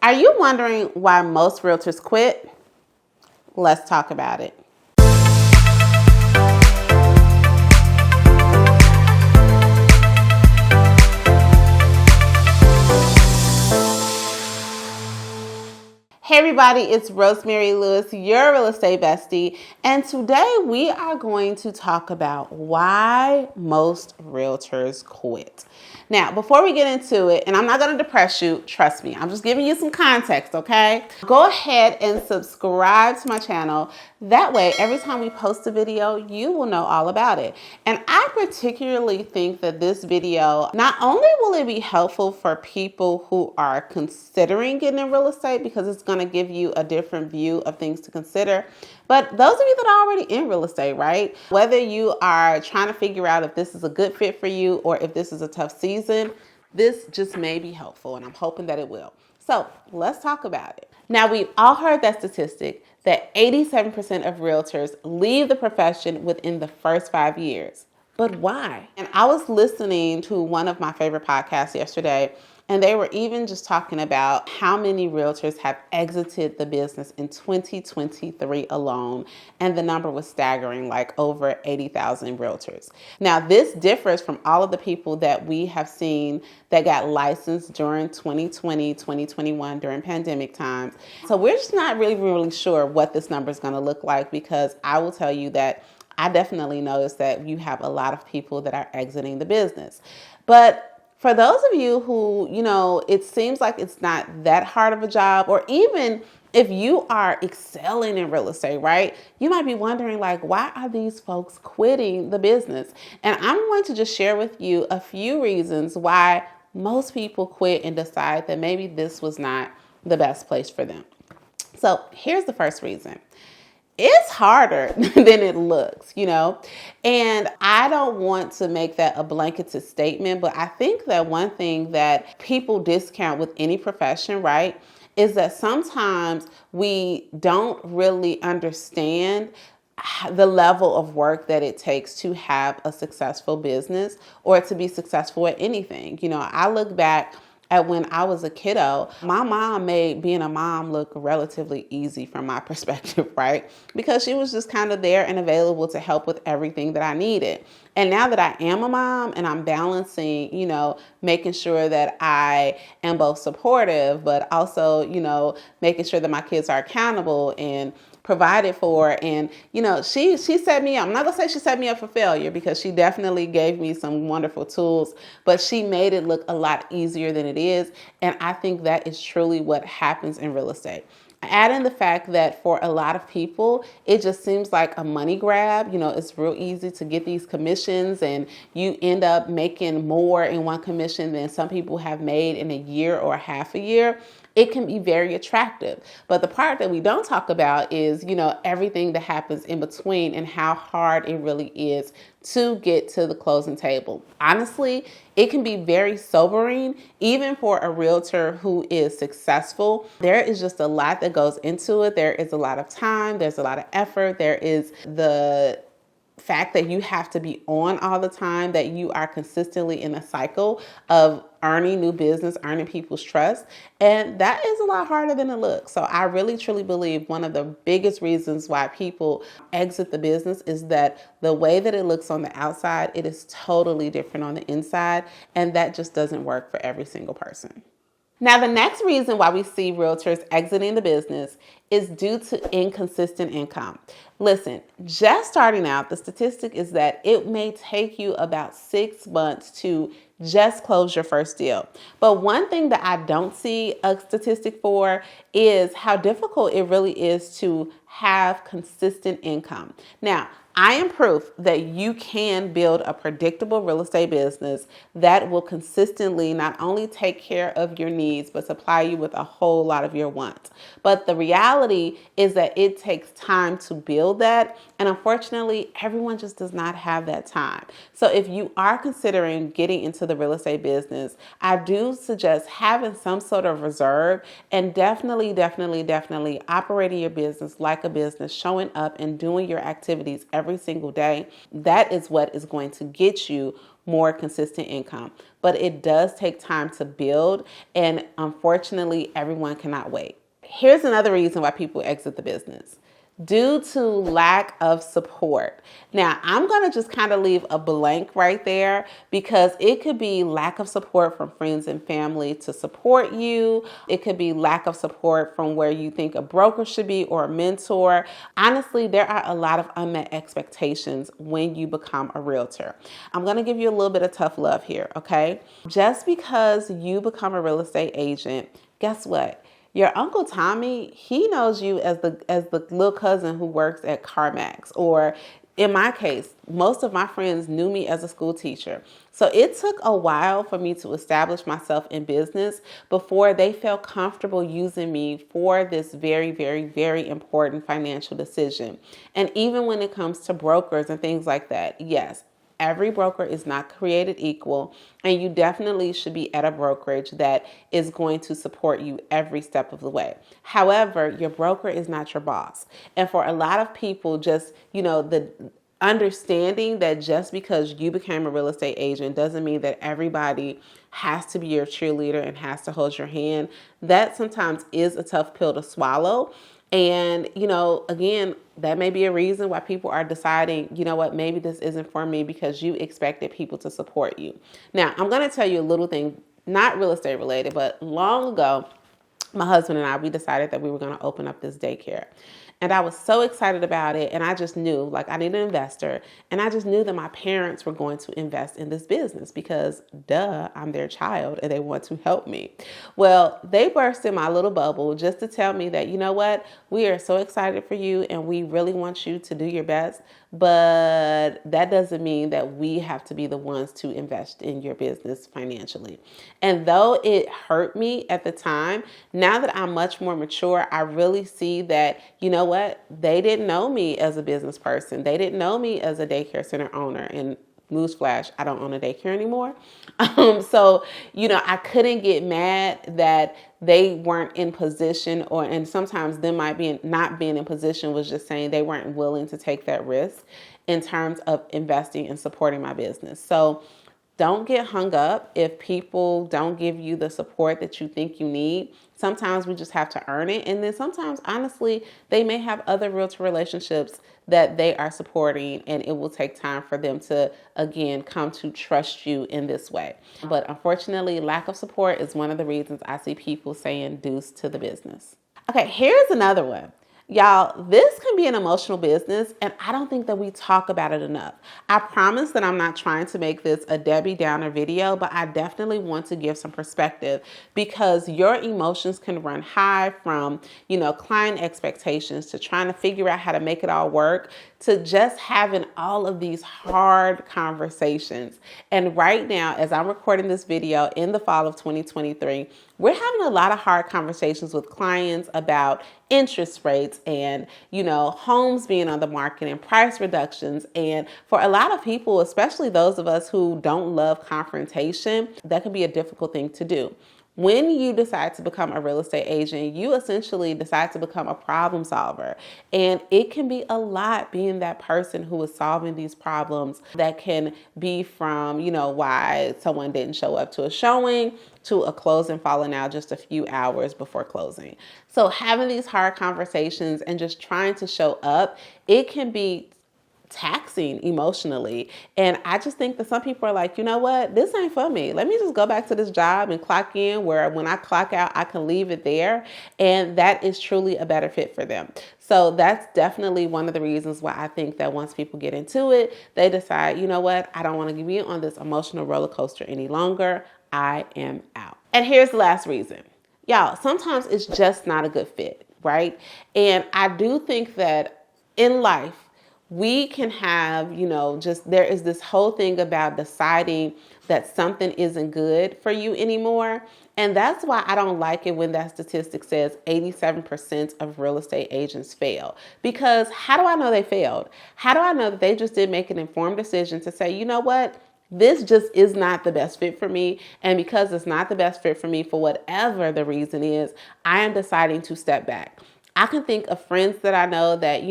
Are you wondering why most realtors quit? Let's talk about it. Hey everybody, it's Rosemary Lewis, your real estate bestie, and today we are going to talk about why most realtors quit. Now, before we get into it, and I'm not going to depress you, trust me, I'm just giving you some context, okay? Go ahead and subscribe to my channel. That way, every time we post a video, you will know all about it. And I particularly think that this video, not only will it be helpful for people who are considering getting in real estate because it's going to give you a different view of things to consider, but those of you that are already in real estate, right? Whether you are trying to figure out if this is a good fit for you or if this is a tough season, this just may be helpful, and I'm hoping that it will. So let's talk about it. Now, we've all heard that statistic that 87% of realtors leave the profession within the first 5 years. But why? And I was listening to one of my favorite podcasts yesterday, and they were even just talking about how many realtors have exited the business in 2023 alone. And the number was staggering, like over 80,000 realtors. Now, this differs from all of the people that we have seen that got licensed during 2020, 2021, during pandemic times. So we're just not really sure what this number is going to look like, because I will tell you that I definitely noticed that you have a lot of people that are exiting the business. But for those of you who, it seems like it's not that hard of a job, or even if you are excelling in real estate, right? You might be wondering, like, why are these folks quitting the business? And I'm going to just share with you a few reasons why most people quit and decide that maybe this was not the best place for them. So here's the first reason. It's harder than it looks, and I don't want to make that a blanketed statement, but I think that one thing that people discount with any profession, right, is that sometimes we don't really understand the level of work that it takes to have a successful business or to be successful at anything. I look back at when I was a kiddo, my mom made being a mom look relatively easy from my perspective, right? Because she was just kind of there and available to help with everything that I needed. And now that I am a mom and I'm balancing, making sure that I am both supportive, but also, making sure that my kids are accountable and provided for. And, she set me up. I'm not gonna say she set me up for failure, because she definitely gave me some wonderful tools, but she made it look a lot easier than it is. And I think that is truly what happens in real estate. Add in the fact that for a lot of people, it just seems like a money grab. It's real easy to get these commissions, and you end up making more in one commission than some people have made in a year or half a year. It can be very attractive. But the part that we don't talk about is, everything that happens in between and how hard it really is to get to the closing table. Honestly, it can be very sobering, even for a realtor who is successful. There is just a lot that goes into it. There is a lot of time. There's a lot of effort. There is the fact that you have to be on all the time, that you are consistently in a cycle of earning new business, earning people's trust. And that is a lot harder than it looks. So I really, truly believe one of the biggest reasons why people exit the business is that the way that it looks on the outside, it is totally different on the inside. And that just doesn't work for every single person. Now, the next reason why we see realtors exiting the business is due to inconsistent income. Listen, just starting out, the statistic is that it may take you about 6 months to just close your first deal. But one thing that I don't see a statistic for is how difficult it really is to have consistent income. Now, I am proof that you can build a predictable real estate business that will consistently not only take care of your needs, but supply you with a whole lot of your wants. But the reality is that it takes time to build that. And unfortunately, everyone just does not have that time. So if you are considering getting into the real estate business, I do suggest having some sort of reserve and definitely operating your business like a business, showing up and doing your activities every single day. That is what is going to get you more consistent income. But it does take time to build, and unfortunately, everyone cannot wait. Here's another reason why people exit the business: due to lack of support. Now, I'm going to just kind of leave a blank right there because it could be lack of support from friends and family to support you. It could be lack of support from where you think a broker should be or a mentor. Honestly, there are a lot of unmet expectations when you become a realtor. I'm going to give you a little bit of tough love here, okay? Just because you become a real estate agent, guess what? Your Uncle Tommy, he knows you as the little cousin who works at CarMax. Or in my case, most of my friends knew me as a school teacher. So it took a while for me to establish myself in business before they felt comfortable using me for this very, very, very important financial decision. And even when it comes to brokers and things like that, yes, every broker is not created equal, and you definitely should be at a brokerage that is going to support you every step of the way. However, your broker is not your boss. And for a lot of people, just, the understanding that just because you became a real estate agent doesn't mean that everybody has to be your cheerleader and has to hold your hand. That sometimes is a tough pill to swallow. And, again, that may be a reason why people are deciding, maybe this isn't for me, because you expected people to support you. Now, I'm going to tell you a little thing, not real estate related, but long ago, my husband and I, we decided that we were going to open up this daycare. And I was so excited about it. And I just knew, I need an investor. And I just knew that my parents were going to invest in this business because, I'm their child and they want to help me. Well, they burst in my little bubble just to tell me that, we are so excited for you and we really want you to do your best. But that doesn't mean that we have to be the ones to invest in your business financially. And though it hurt me at the time, now that I'm much more mature, I really see that, they didn't know me as a business person. They didn't know me as a daycare center owner. And newsflash, I don't own a daycare anymore. So, I couldn't get mad that they weren't in position, and sometimes them not being in position was just saying they weren't willing to take that risk in terms of investing and supporting my business. So don't get hung up if people don't give you the support that you think you need. Sometimes we just have to earn it. And then sometimes, honestly, they may have other realtor relationships that they are supporting, and it will take time for them to, again, come to trust you in this way. But unfortunately, lack of support is one of the reasons I see people saying deuce to the business. Okay, here's another one. Y'all, this can be an emotional business, and I don't think that we talk about it enough. I promise that I'm not trying to make this a Debbie Downer video, but I definitely want to give some perspective because your emotions can run high from, client expectations to trying to figure out how to make it all work to just having all of these hard conversations. And right now, as I'm recording this video in the fall of 2023, we're having a lot of hard conversations with clients about interest rates and, homes being on the market and price reductions. And for a lot of people, especially those of us who don't love confrontation, that can be a difficult thing to do. When you decide to become a real estate agent, you essentially decide to become a problem solver. And it can be a lot being that person who is solving these problems. That can be from, why someone didn't show up to a showing to a closing falling out just a few hours before closing. So having these hard conversations and just trying to show up, it can be taxing emotionally. And I just think that some people are like, this ain't for me. Let me just go back to this job and clock in where when I clock out, I can leave it there. And that is truly a better fit for them. So that's definitely one of the reasons why I think that once people get into it, they decide, I don't want to be on this emotional roller coaster any longer. I am out. And here's the last reason. Y'all, sometimes it's just not a good fit, right? And I do think that in life, we can have, there is this whole thing about deciding that something isn't good for you anymore. And that's why I don't like it when that statistic says 87% of real estate agents fail. Because how do I know they failed? How do I know that they just didn't make an informed decision to say, this just is not the best fit for me. And because it's not the best fit for me for whatever the reason is, I am deciding to step back. I can think of friends that I know that,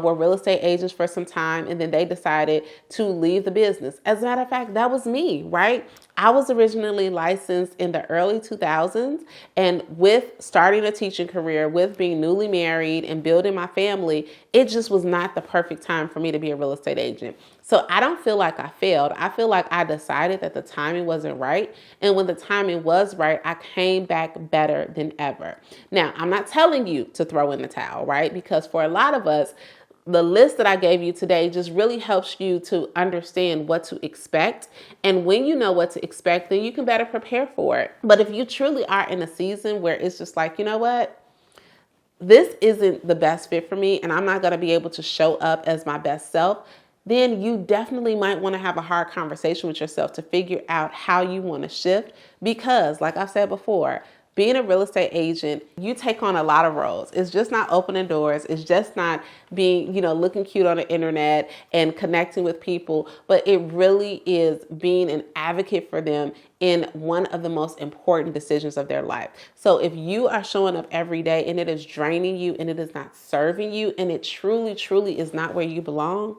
were real estate agents for some time and then they decided to leave the business. As a matter of fact, that was me, right? I was originally licensed in the early 2000s, and with starting a teaching career, with being newly married and building my family, it just was not the perfect time for me to be a real estate agent. So I don't feel like I failed. I feel like I decided that the timing wasn't right. And when the timing was right, I came back better than ever. Now, I'm not telling you to throw in the towel, right? Because for a lot of us, the list that I gave you today just really helps you to understand what to expect. And when you know what to expect, then you can better prepare for it. But if you truly are in a season where it's just like, you know what? This isn't the best fit for me and I'm not going to be able to show up as my best self, then you definitely might want to have a hard conversation with yourself to figure out how you want to shift. Because like I've said before, being a real estate agent, you take on a lot of roles. It's just not opening doors. It's just not being, looking cute on the internet and connecting with people, but it really is being an advocate for them in one of the most important decisions of their life. So if you are showing up every day and it is draining you and it is not serving you and it truly, truly is not where you belong,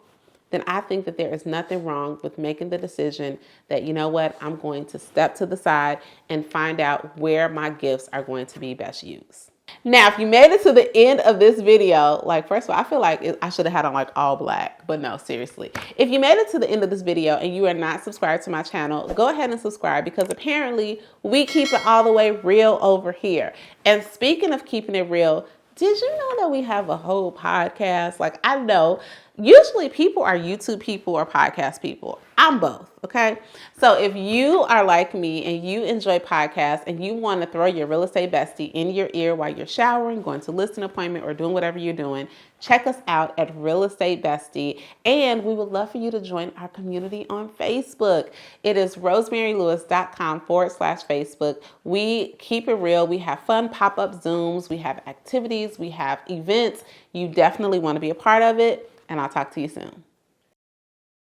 then I think that there is nothing wrong with making the decision that, you know what, I'm going to step to the side and find out where my gifts are going to be best used. Now, if you made it to the end of this video, first of all, I feel like I should have had on all black, but no, seriously. If you made it to the end of this video and you are not subscribed to my channel, go ahead and subscribe because apparently we keep it all the way real over here. And speaking of keeping it real, did you know that we have a whole podcast? I know usually people are YouTube people or podcast people. I'm both, okay? So if you are like me and you enjoy podcasts and you want to throw your real estate bestie in your ear while you're showering, going to listing appointment, or doing whatever you're doing, check us out at Real Estate Bestie. And we would love for you to join our community on Facebook. It is rosemarylewis.com/Facebook. We keep it real. We have fun pop-up Zooms. We have activities. We have events. You definitely want to be a part of it. And I'll talk to you soon.